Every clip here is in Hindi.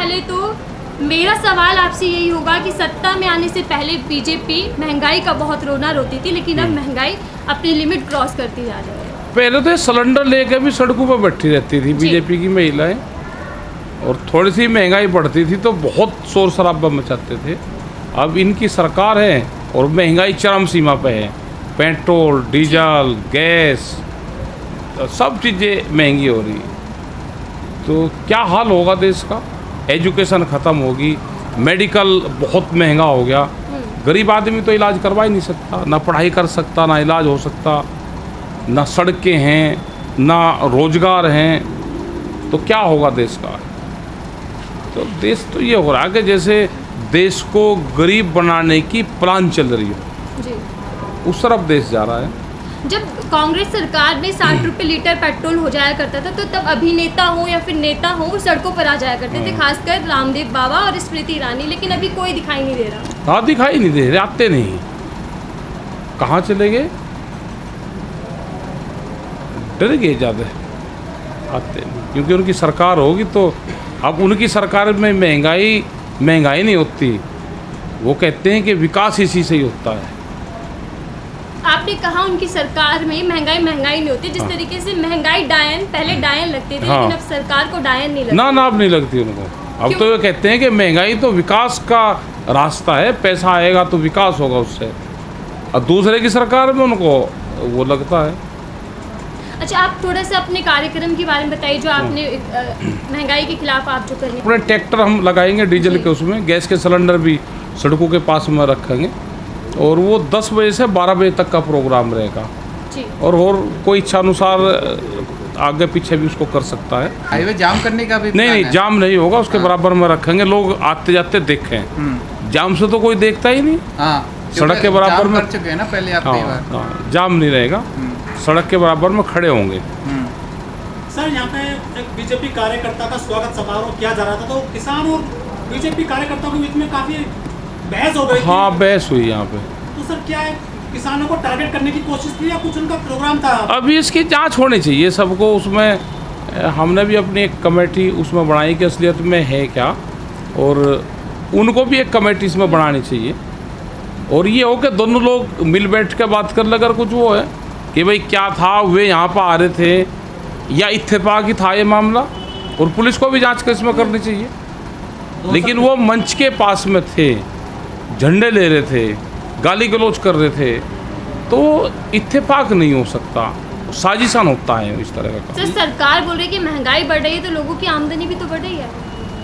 पहले तो मेरा सवाल आपसे यही होगा कि सत्ता में आने से पहले बीजेपी महंगाई का बहुत रोना रोती थी, लेकिन अब महंगाई अपनी लिमिट क्रॉस करती जा रही है। पहले तो सिलेंडर लेकर भी सड़कों पर बैठी रहती थी बीजेपी की महिलाएं, और थोड़ी सी महंगाई बढ़ती थी तो बहुत शोर शराबा मचाते थे। अब इनकी सरकार है और महंगाई चरम सीमा पे है। पेट्रोल, डीजल, गैस, सब चीज़ें महंगी हो रही, तो क्या हाल होगा देश का। एजुकेशन ख़त्म होगी, मेडिकल बहुत महंगा हो गया, गरीब आदमी तो इलाज करवा ही नहीं सकता, ना पढ़ाई कर सकता, ना इलाज हो सकता, ना सड़कें हैं, ना रोजगार हैं, तो क्या होगा देश का। तो देश तो ये हो रहा है कि जैसे देश को गरीब बनाने की प्लान चल रही हो जी। उस तरफ देश जा रहा है। जब कांग्रेस सरकार में 60 रुपये लीटर पेट्रोल हो जाया करता था, तो तब अभिनेता हो या फिर नेता हो सड़कों पर आ जाया करते थे, खासकर रामदेव बाबा और स्मृति ईरानी, लेकिन अभी कोई दिखाई नहीं दे रहा। हाँ, दिखाई नहीं दे रहे, आते नहीं, कहाँ चले गए, डर गए ज़्यादा, आते नहीं, क्योंकि उनकी सरकार होगी तो अब उनकी सरकार में महंगाई नहीं होती, वो कहते हैं कि विकास इसी से ही होता है। आपने कहा उनकी सरकार में महंगाई नहीं होती, जिस तरीके से महंगाई डायन पहले डायन लगते थे, लेकिन अब सरकार को डायन नहीं लगती। ना अब नहीं लगती उनको। अब तो ये कहते हैं कि महंगाई तो विकास का रास्ता है, पैसा आएगा तो विकास होगा उससे, और दूसरे की सरकार में उनको वो लगता है। अच्छा, आप थोड़ा सा अपने कार्यक्रम के बारे में बताइए, जो आपने महंगाई के खिलाफ आप जो करें। अपने ट्रैक्टर हम लगाएंगे डीजल के, उसमें गैस के सिलेंडर भी सड़कों के पास में रखेंगे, और वो 10 बजे से 12 बजे तक का प्रोग्राम रहेगा जी। और कोई इच्छा अनुसार आगे पीछे भी उसको कर सकता है। हाईवे जाम करने का भी नहीं, जाम नहीं होगा, उसके बराबर में रखेंगे, लोग आते जाते देखें। जाम से तो कोई देखता ही नहीं। सड़क के बराबर में कर चुके हैं ना पहले आप। हाँ, जाम नहीं रहेगा, सड़क के बराबर में खड़े होंगे। सर, यहाँ पे एक बीजेपी कार्यकर्ता का स्वागत समारोह किया जा रहा था, तो किसान और बीजेपी कार्यकर्ताओं के बीच में काफी बहस हो गई थी। हाँ, बहस हुई यहाँ पे। तो सर, क्या है, किसानों को टारगेट करने की कोशिश की या कुछ उनका प्रोग्राम था? अभी इसकी जांच होनी चाहिए सबको। उसमें हमने भी अपनी एक कमेटी उसमें बनाई कि असलियत में है क्या, और उनको भी एक कमेटी इसमें बनानी चाहिए, और ये हो कि दोनों लोग मिल बैठ के बात कर ले। अगर कुछ वो है कि भाई क्या था, वे यहाँ पर आ रहे थे या इत्तेफाक ही था ये मामला, और पुलिस को भी जांच इसमें करनी चाहिए। लेकिन वो मंच के पास में थे, झंडे ले रहे थे, गाली गलौज कर रहे थे, तो इत्तेफाक नहीं हो सकता, साजिशान होता है इस तरह का। सर, सरकार बोल रही है कि महंगाई बढ़ रही है, तो लोगों की आमदनी भी तो बढ़ रही है।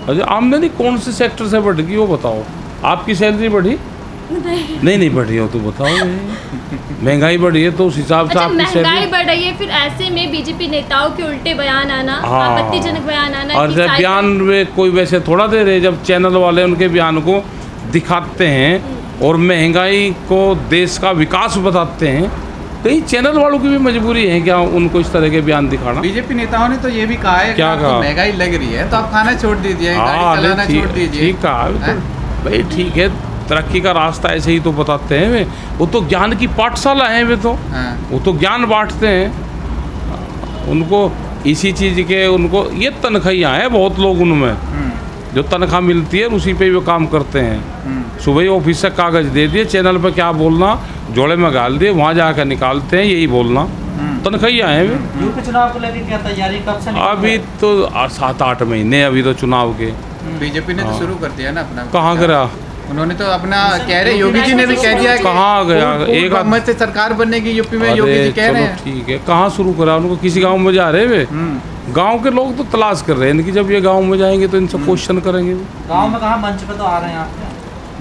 अच्छा, आमदनी कौन से सेक्टर से बढ़ेगी वो बताओ। आपकी सैलरी बढ़ी? नहीं बढ़ी हो तो बताओ। महंगाई बढ़ी है तो उस हिसाब से आपकी महंगाई बढ़ रही है, फिर ऐसे में बीजेपी नेताओं के उल्टे बयान आना, आपत्तिजनक बयान आना, और जब बयान में कोई वैसे थोड़ा दे रहे, जब चैनल वाले उनके बयान को दिखाते हैं और महंगाई को देश का विकास बताते हैं, तो ये चैनल वालों की भी मजबूरी है क्या उनको इस तरह के बयान दिखाना। बीजेपी नेताओं ने तो ये भी कहा है क्या कहा, महंगाई लग रही है तो आप खाना छोड़ दीजिए, गाड़ी चलाना छोड़ दीजिए। ठीक है भाई, ठीक है, तरक्की का रास्ता ऐसे ही तो बताते हैं वे। वो तो ज्ञान की पाठशाला है वे तो। वो तो ज्ञान बांटते हैं, उनको इसी चीज़ के उनको ये तनख्वाहियाँ हैं बहुत लोग उनमें, जो तनख्वाह मिलती है उसी पे वो काम करते हैं। सुबह ही ऑफिस से कागज़ दे दिए, चैनल पे क्या बोलना, जोड़े में गाल दिए, वहाँ जाकर निकालते हैं, यही बोलना, तनख्वाहियाँ हैं वे। यूपी चुनाव को लेकर क्या तैयारी कब से? अभी तो 7-8 महीने अभी तो चुनाव के। बीजेपी ने तो शुरू कर दिया ना अपना। कहाँ करा उन्होंने तो अपना कह रहे, योगी जी ने भी कह दिया। कहाँ गया? एक बहुमत से सरकार बनने की यूपी में योगी जी कह रहे हैं। ठीक है, कहाँ शुरू करा उनको? किसी गांव में जा रहे वे? गांव के लोग तो तलाश कर रहे हैं इनकी, जब ये गांव में जाएंगे तो इनसे क्वेश्चन करेंगे। गांव में कहाँ, मंच पे तो आ रहे हैं आप?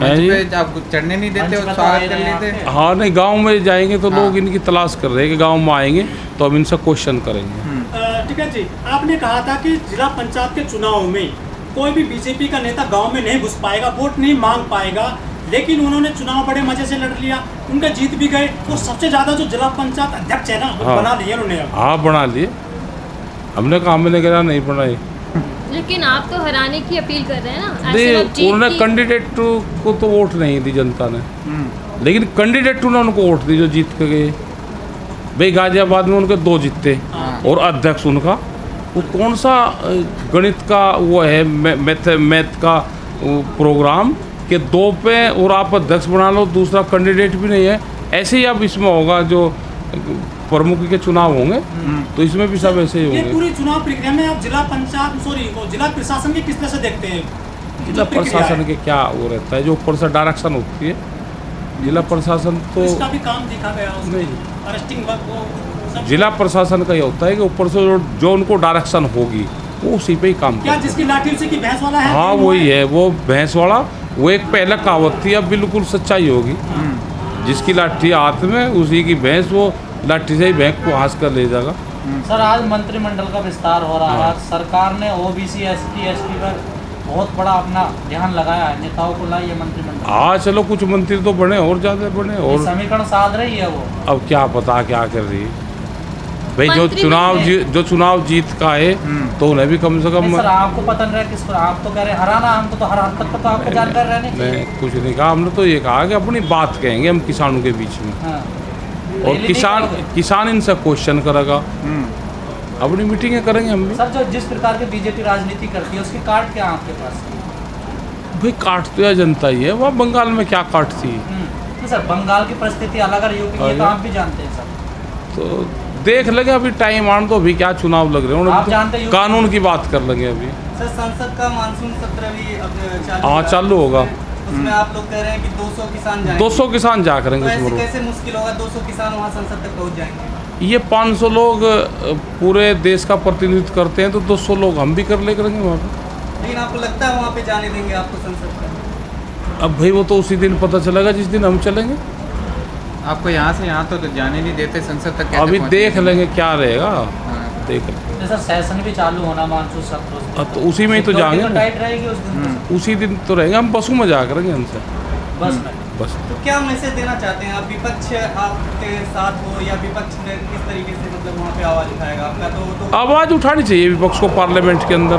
मंच पे आप चढ़ने नहीं देते और स्वागत कर लेते। हाँ, नहीं, गांव में जाएंगे तो लोग इनकी तलाश कर रहे हैं कि गांव में आएंगे तो अब इनसे क्वेश्चन करेंगे। ठीक है जी, आपने कहा था कि जिला पंचायत के चुनाव में कोई भी बीजेपी का नेता गांव में नहीं घुस पाएगा, वोट नहीं मांग पाएगा, लेकिन उन्होंने चुनाव बड़े मजे से लड़ लिया, उनका जीत भी गए, और सबसे ज्यादा जो जिला पंचायत अध्यक्ष है ना, वो बना लिए उन्होंने। हाँ, बना लिए, हमने कहा मैंने कहा नहीं बनाए। लेकिन आप तो हराने की अपील कर रहे हैं ना। उन्होंने कैंडिडेट को तो वोट नहीं दी जनता ने, लेकिन कैंडिडेट ने उनको वोट दी जो जीत के गए। भाई गाजियाबाद में उनके 2 जीते और अध्यक्ष उनका वो कौन सा गणित का वो है मैथ का प्रोग्राम कि 2 पे और आप अध्यक्ष बना लो, दूसरा कैंडिडेट भी नहीं है। ऐसे ही अब इसमें होगा जो प्रमुख के चुनाव होंगे तो इसमें भी सब ऐसे ही ये होंगे। पूरी चुनाव प्रक्रिया में आप जिला प्रशासन की किस तरह से देखते हैं? जिला प्रशासन के क्या वो रहता है, जो ऊपर से डायरेक्शन होती है जिला प्रशासन तो इसका भी काम देखा गया उसमें, नहीं। अरेस्टिंग वो जिला प्रशासन का ये होता है कि ऊपर से जो उनको डायरेक्शन होगी वो उसी पे ही काम क्या करते जिसकी लाठी उसी की भैंस वाला है? हैं। हाँ वही है, वो भैंस वाला, वो एक पहले कहावत थी, अब बिल्कुल सच्चाई होगी। जिसकी लाठी हाथ में उसी की भैंस, वो लाठी से ही भैंस को हाथ कर ले जाएगा। सर आज मंत्रिमंडल का विस्तार हो रहा है, सरकार ने ओबीसी एसटी एसटी पर बहुत बड़ा अपना ध्यान लगाया है, नेताओं को लाइए मंत्रिमंडल। हाँ चलो कुछ मंत्री तो बने, और ज़्यादा बने, ये और समीकरण साध रही है वो। अब क्या पता क्या कर रही है भाई। जो चुनाव जीत का है तो उन्हें भी कम से कम। नहीं सर आपको पता नहीं रहा किसको, आप तो कह रहे हैं हराना, हमको तो हर हद तक तो आपको जानकारी रहनी चाहिए। मैं कुछ नहीं कहा, हमने तो ये कहा कि अपनी बात कहेंगे हम किसानों के बीच में, हाँ। और रैली नहीं करोगे? किसान इनसे क्वेश्चन करेगा, अपनी मीटिंगें करेंगे हम भी। सर जो जिस प्रकार की बीजेपी राजनीति करती है उसकी काट क्या आपके पास? भाई काट तो यह जनता ही है, वह बंगाल में क्या काट थी नहीं सर बंगाल की परिस्थिति अलग है, यूपी की, ये तो आप भी जानते हैं सर। तो देख लेंगे, अभी टाइम आने तो अभी क्या चुनाव लग रहे हैं, आप जानते हैं कानून की बात कर लेंगे अभी। सर संसद का मानसून सत्र भी अब चालू हाँ चालू होगा, उसमें आप लोग कह रहे हैं कि 200 किसान जाएंगे। 200 किसान जा करेंगे तो ऐसे उसमें। कैसे मुश्किल होगा, 200 किसान वहाँ संसद तक पहुँच जाएंगे? ये 500 लोग पूरे देश का प्रतिनिधित्व करते हैं, तो 200 लोग हम भी कर ले करेंगे वहाँ पे। लेकिन आपको लगता है वहाँ पे जाने देंगे आपको संसद तक? अब भाई वो तो उसी दिन पता चलेगा जिस दिन हम चलेंगे। आपको यहाँ से यहाँ तो जाने नहीं देते संसद तक, कैसे अभी पहुंचेंगे? देख लेंगे क्या रहेगा, हाँ। देख लेंगे। सर सेशन भी चालू होना मानसून सत्र उस दिन। तो उसी में ही तो सिक्योरिटी जाएंगे तो ना। टाइट रहेगी उस दिन तो। उसी दिन तो रहेंगे, हम बसों में जा करेंगे हमसे, बस में। बस। तो क्या मैसेज देना चाहते हैं आप? विपक्ष आपके साथ हो या विपक्ष ने किस तरीके से मतलब वहाँ पे आवाज़ उठाएगा आपका? तो आवाज़ उठानी चाहिए विपक्ष को पार्लियामेंट के अंदर,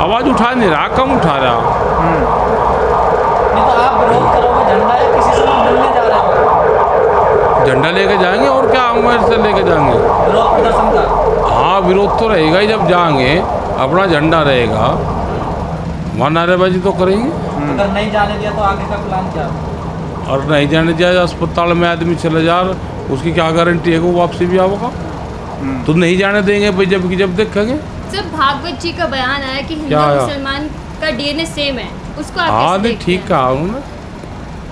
आवाज़ उठा नहीं रहा, कम उठा रहा। नहीं तो आप विरोध करोगे झंडा या किसी से मिलने जा रहे हो? झंडा लेके जाएंगे और क्या हम से लेके जाएंगे। विरोध प्रदर्शन का? हाँ विरोध तो रहेगा ही, जब जाएंगे अपना झंडा रहेगा, वहाँ नारेबाजी तो करेंगे। अगर नहीं जाने दिया तो आगे का प्लान क्या? और नहीं जाने दिया, अस्पताल में आदमी चले जा, उसकी क्या गारंटी है कि वो वापसी भी आएगा? तो नहीं जाने देंगे भाई, जब देखेंगे। जब भागवत जी का बयान आया कि हिंदू क्या आया? मुसलमान का डीएनए सेम है, उसको आप हाँ कैसे नहीं देखते ठीक हैं? कहा उन्होंने,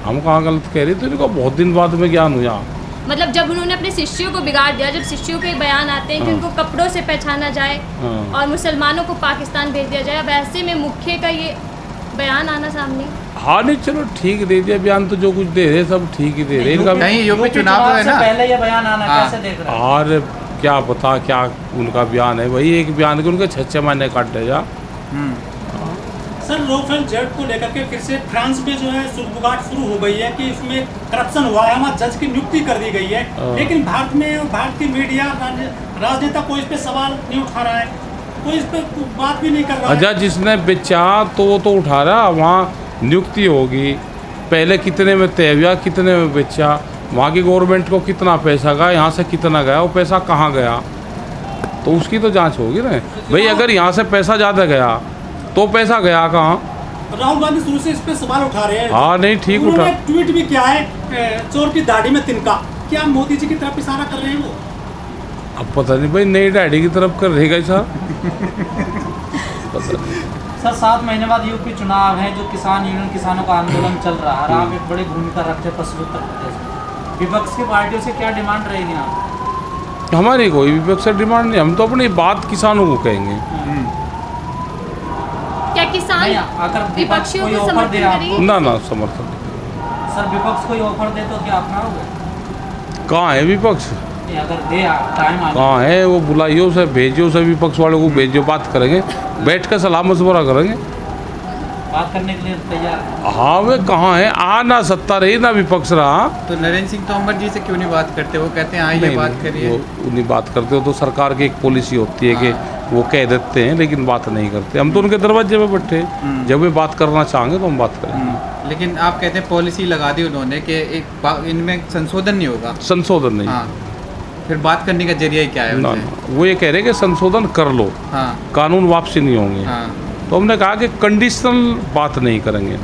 हम कहाँ गलत कह रहे थे, इनको बहुत दिन बाद में ज्ञान हुआ। मतलब जब उन्होंने अपने शिष्यों को बिगाड़ दिया, जब शिष्यों के बयान आते हैं कि हाँ। उनको कपड़ों से पहचाना जाए हाँ। और मुसलमानों को पाकिस्तान भेज दिया जाए, अब ऐसे में मुख्य का ये बयान आना सामने। हाँ नहीं चलो ठीक दे दिया बयान, तो जो कुछ दे रहे सब ठीक ही दे रहे इनका। नहीं यूपी चुनाव है से ना, पहले ये बयान आना हाँ। कैसे देख रहे हैं? और क्या पता क्या उनका बयान है भाई, एक बयान के उनके 6 महीने काट दे जा। सर राफेल जेट को लेकर के फिर से फ्रांस में जो है सुगबुगाहट शुरू हो गई है कि इसमें करप्शन हुआ है, वहाँ जज की नियुक्ति कर दी गई है, लेकिन भारत की मीडिया राजनेता कोई इस पे सवाल नहीं उठा रहा है, कोई इस पे बात भी नहीं कर रहा है। अच्छा जिसने बेचा तो वो तो उठा रहा, वहाँ नियुक्ति होगी, पहले कितने में तय हुआ, कितने में बेचा, वहाँ की गवर्नमेंट को कितना पैसा गया, यहाँ से कितना गया, वो पैसा कहाँ गया, तो उसकी तो जांच होगी ना भाई। अगर यहाँ से पैसा ज़्यादा गया तो पैसा गया कहाँ? राहुल गांधी शुरू से इस पे सवाल उठा रहे हैं। हाँ नहीं ठीक उठा। उन्होंने ट्वीट भी किया है, चोर की दाढ़ी में तिनका, क्या मोदी जी की तरफ इशारा कर रहे हैं वो? अब पता नहीं भाई, नई दाढ़ी की तरफ कर रहेगा ऐसा पता नहीं। सर 7 महीने बाद यूपी चुनाव है, जो किसान यूनियन किसानों का आंदोलन चल रहा है और आप एक बड़ी भूमिका रखते हैं पश्चिमी उत्तर प्रदेश में, विपक्ष की पार्टियों से क्या डिमांड रहेगी आप? हमारी कोई विपक्ष से डिमांड नहीं, हम तो अपनी बात किसानों को कहेंगे। क्या किसान नहीं, अगर विपक्ष विपक्षियों कोई को ऑफर समर्थन दे आपको? करेगी? ना समर्थन सर विपक्ष कोई ऑफर दे तो क्या अपनाओगे? कहाँ है विपक्ष, नहीं, अगर दे टाइम आ कहाँ है वो, बुलाइयो से भेजियो से, विपक्ष वालों को भेजियो, बात करेंगे, बैठ कर सलाह मशवरा करेंगे। बात करने के लिए तैयार है। हाँ वे कहाँ है, आ ना सत्ता रही ना विपक्ष रहा। तो नरेंद्र सिंह तोमर जी से क्यों नहीं बात करते? वो कहते हैं हाँ ये नहीं, बात नहीं, करिए। वो उन्हीं बात करते हो तो सरकार की एक पॉलिसी होती है कि वो कह देते हैं लेकिन बात नहीं करते। हम तो उनके दरवाजे पे बैठे हैं, जब वे बात करना चाहेंगे तो हम बात करेंगे। लेकिन आप कहते हैं पॉलिसी लगा दी उन्होंने कि इनमें संशोधन नहीं होगा। संशोधन नहीं, हाँ फिर बात करने का जरिया ही क्या है ना उनसे? ना, वो ये कह रहे हैं कि संशोधन कर लो, हाँ कानून वापसी नहीं होंगे। हाँ तो हमने कहा कि कंडीशनल बात नहीं करेंगे,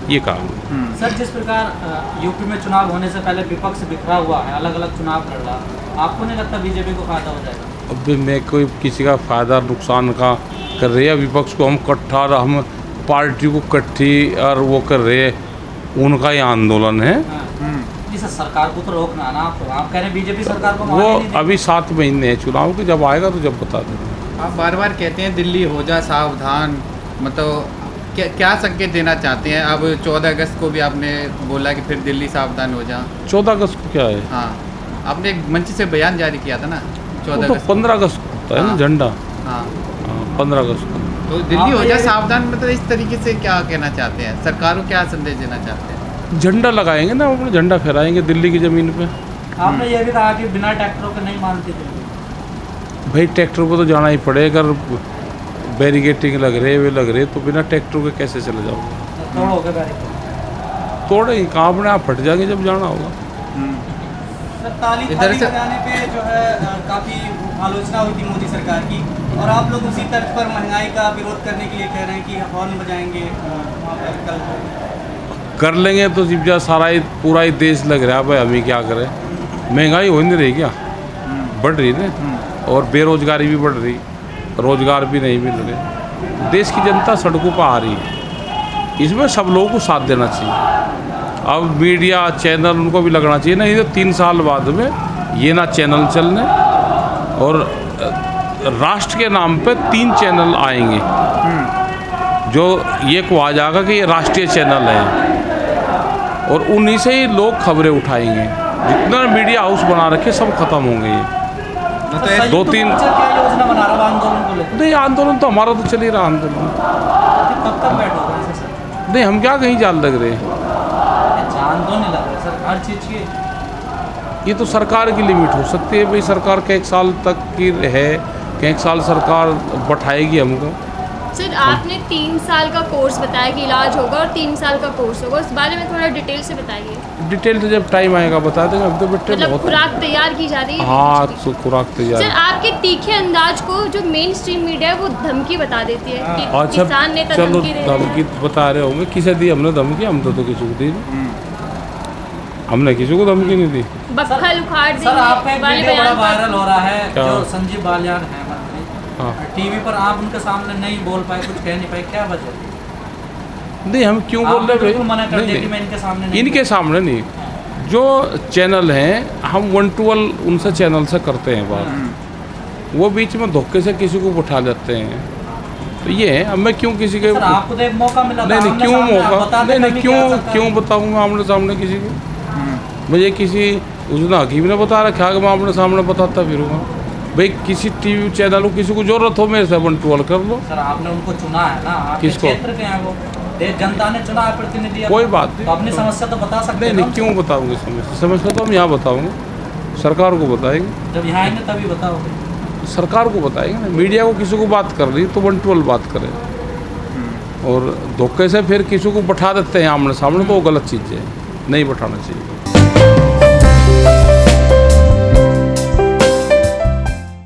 ये कहा। सर जिस प्रकार यूपी में चुनाव होने से पहले विपक्ष बिखरा हुआ है, अलग अलग चुनाव लड़ रहा, आपको नहीं लगता बीजेपी को फायदा हो जाएगा? अब भी मैं कोई किसी का फायदा नुकसान का कर रहे हैं, विपक्ष को हम इकट्ठा, हम पार्टी को इकट्ठी और वो कर रहे हैं, उनका ही आंदोलन है। जी सर, सरकार को तो रोकना है ना, आप कह रहे हैं बीजेपी सरकार को वो मानने नहीं अभी 7 महीने हैं चुनाव के, जब आएगा तो जब बता देंगे। आप बार बार कहते हैं दिल्ली हो जा सावधान, मतलब क्या संकेत देना चाहते हैं? अब 14 अगस्त को भी आपने बोला कि फिर दिल्ली सावधान हो जा। 14 अगस्त को क्या है? हाँ आपने एक मंच से बयान जारी किया था ना 14 वो तो अगस्त 15 अगस्त को होता है ना हाँ। झंडा। हाँ 15 अगस्त को। तो दिल्ली हो आप जा ये- सावधान, मतलब इस तरीके से क्या कहना चाहते हैं? सरकार को क्या संदेश देना चाहते हैं? झंडा लगाएंगे ना, अपना झंडा फहराएंगे दिल्ली की ज़मीन पे। आपने ये भी कहा कि बिना ट्रैक्टरों के नहीं मानती दिल्ली। भाई ट्रैक्टर पर तो जाना ही पड़ेगा, अगर बैरिकेटिंग लग रहे वे लग रहे तो बिना ट्रैक्टर के कैसे चले जाओगे? तोड़ोगे बैरिकेड? तोड़ेंगे कहाँ, अपने आप फट जाएंगे जब जाना होगा। सर ताली इधर थाली से- बजाने पे जो है काफ़ी आलोचना हुई थी मोदी सरकार की, और आप लोग उसी तर्ज पर महंगाई का विरोध करने के लिए कह रहे हैं कि हॉर्न बजाएंगे वहाँ पर कल। कर लेंगे तो जिब जा सारा ही पूरा ही देश लग रहा है, भाई हम ही क्या करें, महंगाई हो नहीं रही क्या, बढ़ रही ना, और बेरोजगारी भी बढ़ रही, रोजगार भी नहीं मिल रहे, देश की जनता सड़कों पर आ रही है, इसमें सब लोगों को साथ देना चाहिए। अब मीडिया चैनल उनको भी लगना चाहिए, नहीं तो 3 साल बाद में ये ना चैनल चलने, और राष्ट्र के नाम पे 3 चैनल आएंगे जो ये कहा जाएगा कि ये राष्ट्रीय चैनल है, और उन्हीं से ही लोग खबरें उठाएंगे। जितना मीडिया हाउस बना रखे सब खत्म होंगे ये। तो संयुक्त ऐसे 2-3 मोर्चा क्या योजना बना रहा है आंदोलन को लेकर? नहीं, आंदोलन तो हमारा तो चल ही रहा आंदोलन। कब तक बैठोगे ऐसे सर? नहीं, हम क्या कहीं जाल लग रहे हैं, जान तो नहीं लग रहा सर हर चीज़ की। ये तो सरकार की लिमिट हो सकती है भाई, सरकार के 1 साल तक की है कि 1 साल सरकार बैठाएगी हमको। सर आपने 3 साल का कोर्स बताया कि इलाज होगा और 3 साल का कोर्स होगा, उस बारे में थोड़ा डिटेल से बताइए। डिटेल से जब टाइम आएगा बता देंगे, अब तो बेटे मतलब बहुत। खुराक तैयार की जा रही है? हाँ तो खुराक तैयार सर है। आपके तीखे अंदाज को जो मेन स्ट्रीम मीडिया है वो धमकी बता देती है कि अच्छा किसान नेता चलो, धमकी दे रहे हैं। धमकी बता रहे होंगे, किसे दी हमने धमकी? हम तो किसी को दी नहीं, हमने किसी को धमकी नहीं दी। बक्खल उखाड़ सर आपका एक वाले वीडियो बड़ा बयान वायरल हो रहा है, क्या? जो संजीव बालियान है मंत्री, हाँ टीवी पर आप उनके सामने नहीं बोल पाए, कुछ कह नहीं पाए, क्या वजह? नहीं, हम क्यों बोल आपने रहे बिल्कुल मना कर नहीं, दिया कि नहीं, मैं इनके सामने नहीं इनके सामने नहीं, जो चैनल हैं हम 1 to 1 उनसे चैनल से करते हैं बात, वो बीच में धोखे से किसी को उठा लेते हैं, तो ये है। अब मैं क्यों किसी के सर आपको तो एक मौका मिला था, नहीं नहीं आमने क्यों सामने आप मौका बताते नहीं नहीं कभी क्यों क्या सकता क्यों है? बताऊंगा आमने सामने किसी को? मुझे किसी उसने हकीम ने बता रखा कि मैं आमने सामने बताता फिरूंगा? भाई किसी टीवी चैनल को किसी को जरूरत हो मेरे से 1 to 1 कर लो। सर आपने उनको चुना है ना, आपके किसको? क्षेत्र के हैं वो, देश जनता ने चुना है प्रतिनिधि, कोई बात नहीं। तो अपनी समस्या तो बता सकते नहीं हैं नहीं ना? क्यों बताऊंगे समस्या तो हम यहाँ बताऊंगे, सरकार को बताएंगे, जब यहाँ आएंगे तभी बताओगे। सरकार को बताएंगे ना। मीडिया को किसी को बात कर रही तो 1 to 1 बात करें, और धोखे से फिर किसी को बैठा देते हैं आमने सामने, तो वो गलत चीज़ है, नहीं बैठाना चाहिए।